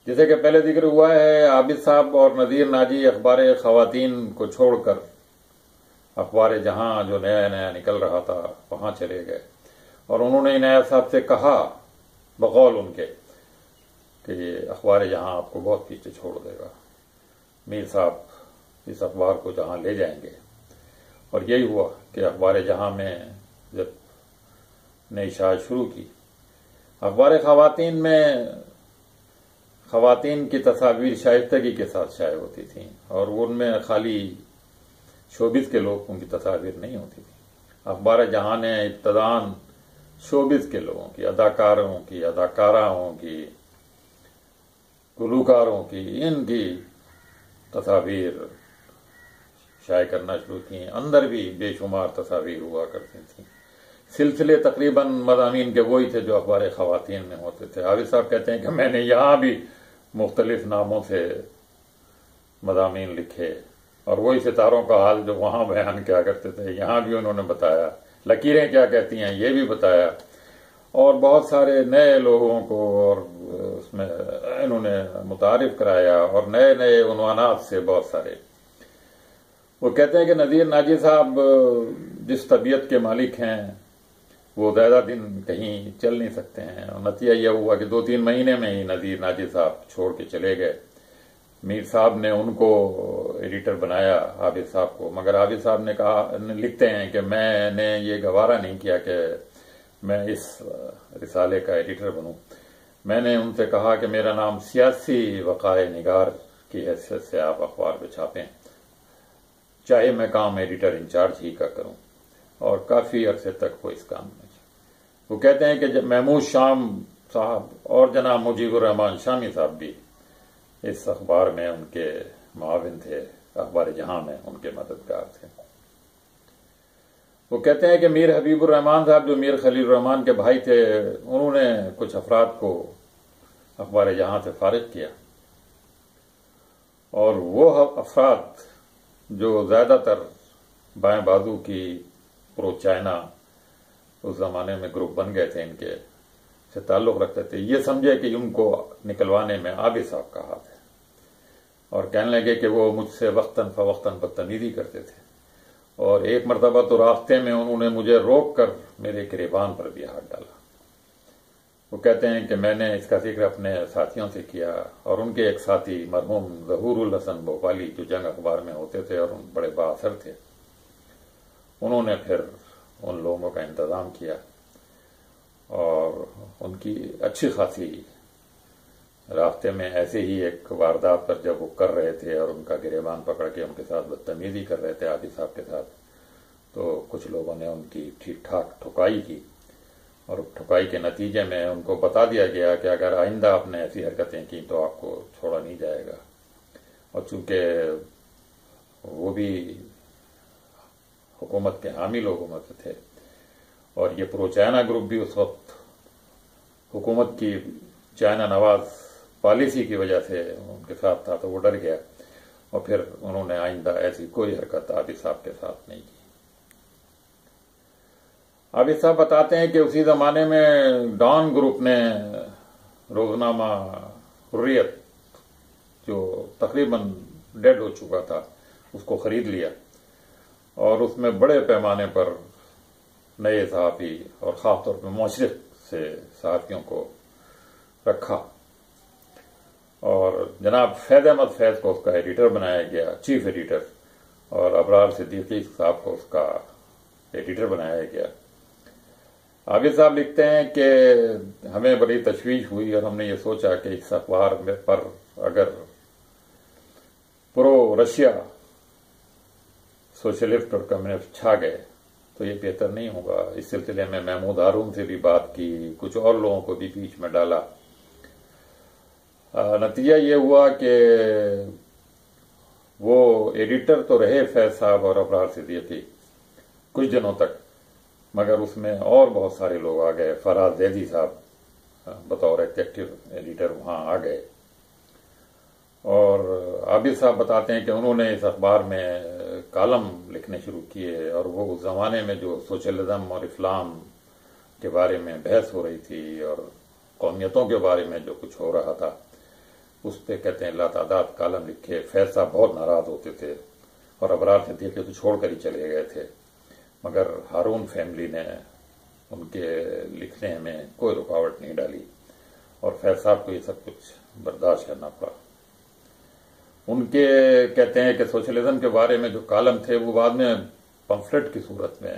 جیسے کہ پہلے ذکر ہوا ہے، عابد صاحب اور نذیر ناجی اخبار خواتین کو چھوڑ کر اخبار جہاں جو نیا نیا نکل رہا تھا وہاں چلے گئے، اور انہوں نے عنایت صاحب سے کہا بقول ان کے کہ یہ اخبار جہاں آپ کو بہت پیچھے چھوڑ دے گا، میر صاحب اس اخبار کو جہاں لے جائیں گے۔ اور یہی ہوا کہ اخبار جہاں میں جب نئی شاعت شروع کی، اخبار خواتین میں خواتین کی تصاویر شائستگی کے ساتھ شائع ہوتی تھیں، اور ان میں خالی شوبز کے لوگوں کی تصاویر نہیں ہوتی تھی۔ اخبار جہاں نے ابتداً شوبز کے لوگوں کی، اداکاروں کی، اداکاراؤں کی، گلوکاروں کی، ان کی تصاویر شائع کرنا شروع کی۔ اندر بھی بے شمار تصاویر ہوا کرتی تھیں۔ سلسلے تقریباً مضامین کے وہی تھے جو اخبار خواتین میں ہوتے تھے۔ عابد صاحب کہتے ہیں کہ میں نے یہاں بھی مختلف ناموں سے مضامین لکھے، اور وہی ستاروں کا حال جو وہاں بیان کیا کرتے تھے یہاں بھی انہوں نے بتایا، لکیریں کیا کہتی ہیں یہ بھی بتایا، اور بہت سارے نئے لوگوں کو اور اس میں انہوں نے متعارف کرایا، اور نئے نئے عنوانات سے بہت سارے۔ وہ کہتے ہیں کہ نذیر ناجی صاحب جس طبیعت کے مالک ہیں وہ زیادہ دن کہیں چل نہیں سکتے ہیں، اور نتیجہ یہ ہوا کہ 2-3 مہینے میں ہی نذیر ناجی صاحب چھوڑ کے چلے گئے۔ میر صاحب نے ان کو ایڈیٹر بنایا عابد صاحب کو، مگر عابد صاحب نے کہا، لکھتے ہیں کہ میں نے یہ گوارا نہیں کیا کہ میں اس رسالے کا ایڈیٹر بنوں۔ میں نے ان سے کہا کہ میرا نام سیاسی وقائع نگار کی حیثیت سے آپ اخبار پہ چھاپیں، چاہے میں کام ایڈیٹر انچارج ہی کا کروں، اور کافی عرصے تک وہ اس کام میں۔ وہ کہتے ہیں کہ جب محمود شام صاحب اور جناب مجیب الرحمان شامی صاحب بھی اس اخبار میں ان کے معاون تھے، اخبار جہاں میں ان کے مددگار تھے۔ وہ کہتے ہیں کہ میر حبیب الرحمان صاحب جو میر خلیل الرحمان کے بھائی تھے، انہوں نے کچھ افراد کو اخبار جہاں سے فارغ کیا، اور وہ افراد جو زیادہ تر بائیں بازو کی پرو چائنا اس زمانے میں گروپ بن گئے تھے، ان کے سے تعلق رکھتے تھے، یہ سمجھے کہ ان کو نکلوانے میں عابد صاحب کا ہاتھ ہے، اور کہنے لگے کہ وہ مجھ سے وقتاً فوقتاً بدتمیزی کرتے تھے، اور ایک مرتبہ تو راستے میں انہوں نے مجھے روک کر میرے گریبان پر بھی ہاتھ ڈالا۔ وہ کہتے ہیں کہ میں نے اس کا ذکر اپنے ساتھیوں سے کیا، اور ان کے ایک ساتھی مرحوم ظہور الحسن بھوپالی جو جنگ اخبار میں ہوتے تھے اور بڑے بااثر تھے، انہوں نے پھر ان لوگوں کا انتظام کیا، اور ان کی اچھی خاصی راستے میں ایسے ہی ایک واردات پر جب وہ کر رہے تھے اور ان کا گریبان پکڑ کے ان کے ساتھ بدتمیزی کر رہے تھے عابد صاحب کے ساتھ، تو کچھ لوگوں نے ان کی ٹھیک ٹھاک ٹھکائی کی، اور ٹھکائی کے نتیجے میں ان کو بتا دیا گیا کہ اگر آئندہ آپ نے ایسی حرکتیں کی تو آپ کو چھوڑا نہیں جائے گا۔ اور چونکہ وہ بھی حکومت کے حامی لوگوں میں سے تھے، اور یہ پرو چائنا گروپ بھی اس وقت حکومت کی چائنا نواز پالیسی کی وجہ سے ان کے ساتھ تھا، تو وہ ڈر گیا، اور پھر انہوں نے آئندہ ایسی کوئی حرکت عابد صاحب کے ساتھ نہیں کی۔ عابد صاحب بتاتے ہیں کہ اسی زمانے میں ڈان گروپ نے روزنامہ حریت جو تقریباً ڈیڈ ہو چکا تھا اس کو خرید لیا، اور اس میں بڑے پیمانے پر نئے صحافی اور خاص طور پہ مشرق سے صحافیوں کو رکھا، اور جناب فیض احمد فیض کو اس کا ایڈیٹر بنایا گیا، چیف ایڈیٹر، اور ابرار صدیقی صاحب کو اس کا ایڈیٹر بنایا گیا۔ عابد صاحب لکھتے ہیں کہ ہمیں بڑی تشویش ہوئی، اور ہم نے یہ سوچا کہ اس اخبار پر اگر پرو رشیا سوشلسٹ اور کمیونسٹ چھا گئے تو یہ بہتر نہیں ہوگا۔ اس سلسلے میں محمود ہارون سے بھی بات کی، کچھ اور لوگوں کو بھی بیچ میں ڈالا۔ نتیجہ یہ ہوا کہ وہ ایڈیٹر تو رہے فیض صاحب اور ابرار صدیقی کچھ دنوں تک، مگر اس میں اور بہت سارے لوگ آ گئے۔ فراز زیدی صاحب بطور ایگزیکٹو ایڈیٹر وہاں آ گئے، اور عابد صاحب بتاتے ہیں کہ انہوں نے اس اخبار میں کالم لکھنے شروع کیے، اور وہ اس زمانے میں جو سوشلزم اور اسلام کے بارے میں بحث ہو رہی تھی اور قومیتوں کے بارے میں جو کچھ ہو رہا تھا، اس پہ کہتے ہیں لاتعداد کالم لکھے. فیض صاحب بہت ناراض ہوتے تھے اور ابرار صدیقی تو چھوڑ کر ہی چلے گئے تھے، مگر ہارون فیملی نے ان کے لکھنے میں کوئی رکاوٹ نہیں ڈالی اور فیض صاحب کو یہ سب کچھ برداشت کرنا پڑا. ان کے کہتے ہیں کہ سوشلزم کے بارے میں جو کالم تھے وہ بعد میں پمفلٹ کی صورت میں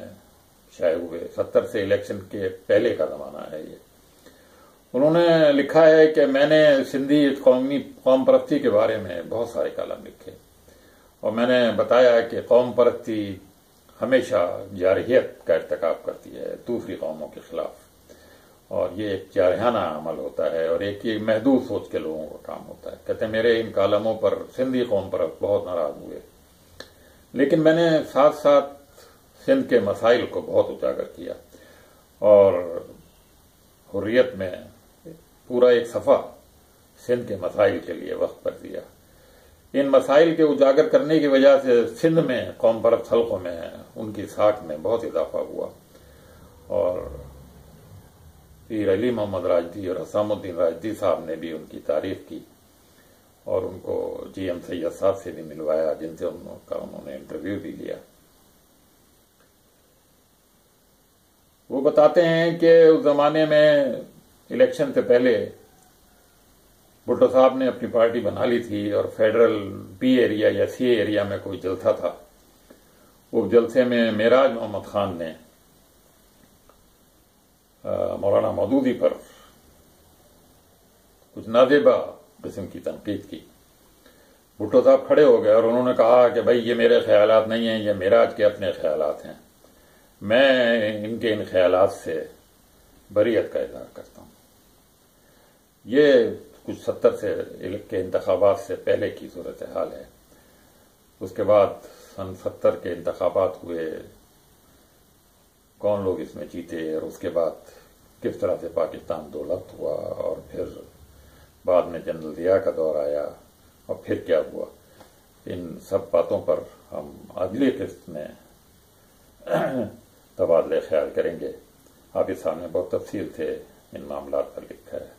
شائع ہوئے. 70 سے الیکشن کے پہلے کا زمانہ ہے یہ. انہوں نے لکھا ہے کہ میں نے سندھی قوم پرستی کے بارے میں بہت سارے کالم لکھے اور میں نے بتایا کہ قوم پرستی ہمیشہ جارحیت کا ارتکاب کرتی ہے دوسری قوموں کے خلاف، اور یہ ایک جارحانہ عمل ہوتا ہے اور ایک یہ محدود سوچ کے لوگوں کا کام ہوتا ہے. کہتے ہیں میرے ان کالموں پر سندھی قوم پرست بہت ناراض ہوئے، لیکن میں نے ساتھ ساتھ سندھ کے مسائل کو بہت اجاگر کیا اور حریت میں پورا ایک صفحہ سندھ کے مسائل کے لیے وقت کر دیا. ان مسائل کے اجاگر کرنے کی وجہ سے سندھ میں قوم پرست حلقوں میں ان کی ساکھ میں بہت اضافہ ہوا اور پیر علی محمد راشدی اور حسام الدین راشدی صاحب نے بھی ان کی تعریف کی اور ان کو جی ایم سید صاحب سے بھی ملوایا جن سے انہوں نے انٹرویو بھی لیا. وہ بتاتے ہیں کہ اس زمانے میں الیکشن سے پہلے بھٹو صاحب نے اپنی پارٹی بنا لی تھی اور فیڈرل بی ایریا یا سی ایریا میں کوئی جلسہ تھا. وہ جلسے میں معراج محمد خان نے مولانا مودودی پر کچھ نازیبا قسم کی تنقید کی. بھٹو صاحب کھڑے ہو گئے اور انہوں نے کہا کہ بھائی یہ میرے خیالات نہیں ہیں، یہ معراج کے اپنے خیالات ہیں، میں ان کے ان خیالات سے بریت کا اظہار کرتا ہوں. یہ کچھ 70 سے کے انتخابات سے پہلے کی صورتحال ہے. اس کے بعد سن 70 کے انتخابات ہوئے، کون لوگ اس میں جیتے اور اس کے بعد کس طرح سے پاکستان دولت ہوا اور پھر بعد میں جنرل ضیاء کا دور آیا اور پھر کیا ہوا، ان سب باتوں پر ہم اگلی قسط میں تبادلہ خیال کریں گے. حافظ صاحب نے بہت تفصیل سے ان معاملات پر لکھا ہے.